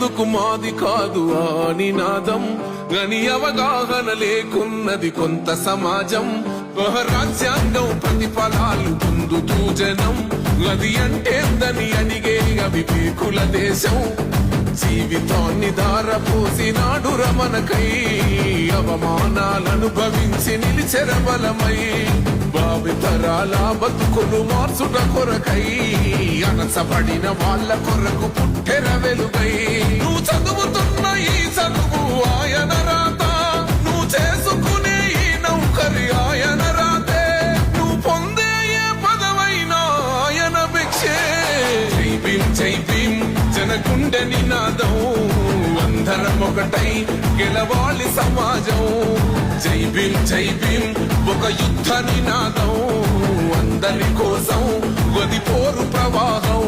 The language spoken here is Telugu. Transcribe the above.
ఎందుకు మాది కాదు ఆ నినాదం గని అవగాహన లేకున్నది కొంత సమాజం రాజ్యాంగం ప్రతిఫలాలు పొందుతూ జనం అది అంటేందని అడిగే అవివేకుల దేశం జీవితాన్ని ధారపోసినాడు రమణకై అవమానాలను భవించి నిలిచెరబలమై భావితరాల బతుకులు మార్చుట కొరకై అనసబడిన వాళ్ళ కొరకు పుట్టెర వెలుగై నువ్వు చదువుతున్న ఈ చదువు ఆయన రాత నువ్వు చేసుకునే ఈ నౌకరి ఆయన రాతే నువ్వు పొందే ఏ పదవైనా ఆయన భిక్షే జై భీం జై భీం జనగుండె నినాదం అందరం ఒకటై గెలవాలి సమాజం జై భీం ఒక యుద్ధ నినాదం అందరి కోసం గది పోరు ప్రవాహం